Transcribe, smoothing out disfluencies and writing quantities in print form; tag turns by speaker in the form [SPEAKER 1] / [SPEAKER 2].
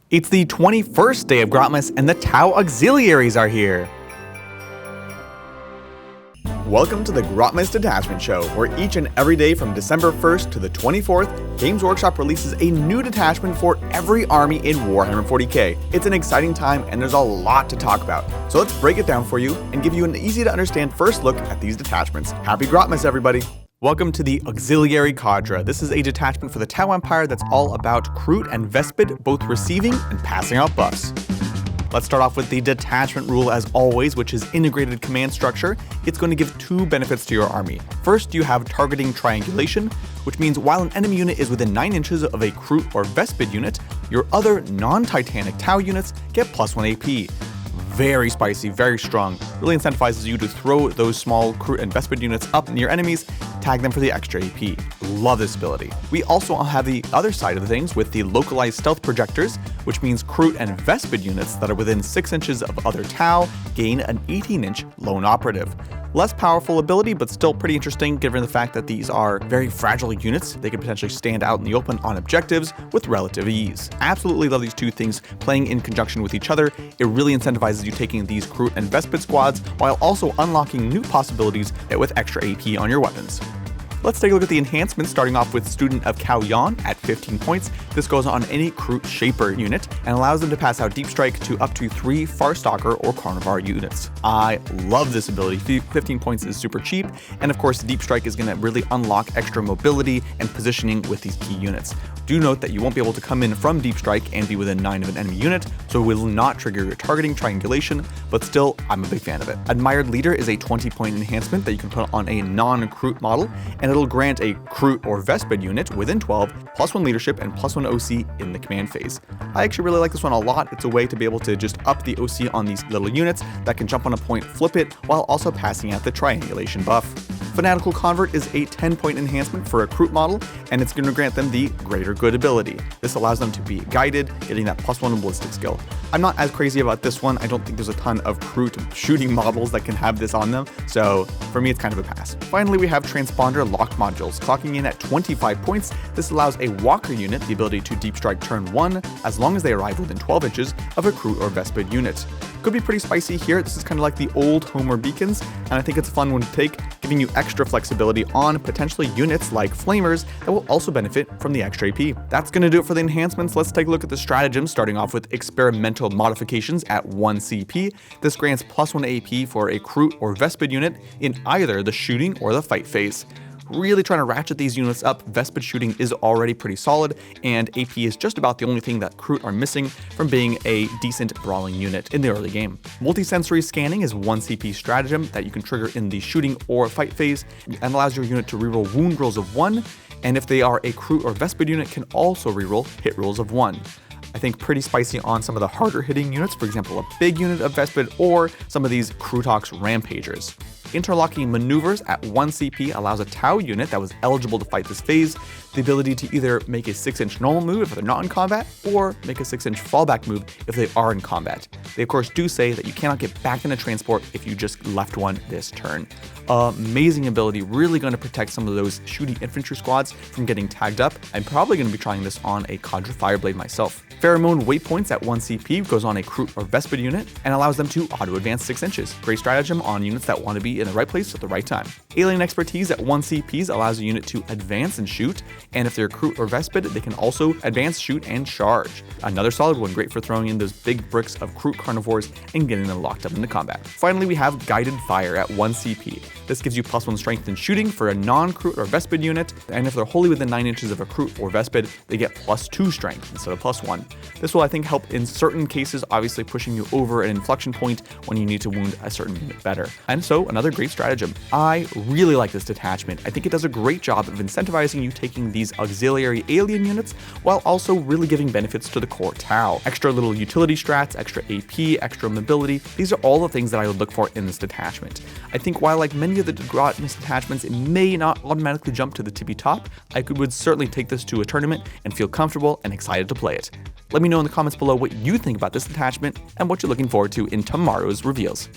[SPEAKER 1] It's the 21st day of Grotmas and the Tau Auxiliaries are here! Welcome to the Grotmas Detachment Show, where each and every day from December 1st to the 24th, Games Workshop releases a new detachment for every army in Warhammer 40k. It's an exciting time and there's a lot to talk about, so let's break it down for you and give you an easy to understand first look at these detachments. Happy Grotmas, everybody! Welcome to the Auxiliary Cadre. This is a detachment for the Tau Empire that's all about Kroot and Vespid both receiving and passing out buffs. Let's start off with the detachment rule as always, which is integrated command structure. It's going to give two benefits to your army. First, you have targeting triangulation, which means while an enemy unit is within 9 inches of a Kroot or Vespid unit, your other non-Titanic Tau units get +1 AP. Very spicy, very strong, really incentivizes you to throw those small Kroot and Vespid units up near enemies, tag them for the extra AP. Love this ability. We also have the other side of things with the localized stealth projectors, which means Kroot and Vespid units that are within 6 inches of other Tau gain an 18-inch lone operative. Less powerful ability, but still pretty interesting given the fact that these are very fragile units. They can potentially stand out in the open on objectives with relative ease. Absolutely love these two things playing in conjunction with each other. It really incentivizes you taking these Kroot and Vespid squads while also unlocking new possibilities with extra AP on your weapons. Let's take a look at the enhancements, starting off with Student of Cao Yan at 15 points. This goes on any Kroot Shaper unit and allows them to pass out Deep Strike to up to 3 Farstalker or Carnivore units. I love this ability. 15 points is super cheap, and of course Deep Strike is going to really unlock extra mobility and positioning with these key units. Do note that you won't be able to come in from Deep Strike and be within 9 of an enemy unit, so it will not trigger your targeting triangulation, but still, I'm a big fan of it. Admired Leader is a 20-point enhancement that you can put on a non-Kroot model, and it'll grant a Kroot or Vespid unit within 12, +1 leadership and +1 OC in the command phase. I actually really like this one a lot. It's a way to be able to just up the OC on these little units that can jump on a point, flip it, while also passing out the triangulation buff. Fanatical Convert is a 10-point enhancement for a Kroot model, and it's going to grant them the Greater Good ability. This allows them to be guided, getting that +1 ballistic skill. I'm not as crazy about this one. I don't think there's a ton of Kroot shooting models that can have this on them, so for me it's kind of a pass. Finally, we have Transponder Locked modules, clocking in at 25 points. This allows a Walker unit the ability to Deep Strike turn 1, as long as they arrive within 12 inches of a Kroot or Vespid unit. Could be pretty spicy here. This is kind of like the old Homer beacons, and I think it's a fun one to take, giving you extra flexibility on potentially units like Flamers that will also benefit from the extra AP. That's going to do it for the enhancements. Let's take a look at the stratagems, starting off with experimental modifications at 1 CP. This grants +1 AP for a Kroot or Vespid unit in either the shooting or the fight phase. Really trying to ratchet these units up. Vespid shooting is already pretty solid, and AP is just about the only thing that Kroot are missing from being a decent brawling unit in the early game. Multisensory scanning is 1 CP stratagem that you can trigger in the shooting or fight phase and allows your unit to reroll wound rolls of 1, and if they are a Kroot or Vespid unit, can also reroll hit rolls of 1. I think pretty spicy on some of the harder hitting units, for example a big unit of Vespid or some of these Krootox Rampagers. Interlocking Maneuvers at 1 CP allows a Tau unit that was eligible to fight this phase the ability to either make a 6-inch normal move if they're not in combat, or make a 6-inch fallback move if they are in combat. They of course do say that you cannot get back into transport if you just left one this turn. Amazing ability, really going to protect some of those shooting infantry squads from getting tagged up. I'm probably going to be trying this on a Cadre Fireblade myself. Pheromone Waypoints at 1 CP goes on a Kroot or Vespid unit and allows them to auto-advance 6 inches. Great stratagem on units that want to be in the right place at the right time. Alien Expertise at 1 CPs allows a unit to advance and shoot, and if they're Kroot or Vespid, they can also advance, shoot, and charge. Another solid one, great for throwing in those big bricks of Kroot Carnivores and getting them locked up into combat. Finally, we have Guided Fire at 1 CP. This gives you +1 strength in shooting for a non-Kroot or Vespid unit, and if they're wholly within 9 inches of a Kroot or Vespid, they get +2 strength instead of +1. This will, I think, help in certain cases, obviously pushing you over an inflection point when you need to wound a certain unit better. And so, another great stratagem. I really like this detachment. I think it does a great job of incentivizing you taking these auxiliary alien units while also really giving benefits to the core Tau. Extra little utility strats, extra AP, extra mobility. These are all the things that I would look for in this detachment. I think while like many of the Grotmas detachments, it may not automatically jump to the tippy top, I would certainly take this to a tournament and feel comfortable and excited to play it. Let me know in the comments below what you think about this detachment and what you're looking forward to in tomorrow's reveals.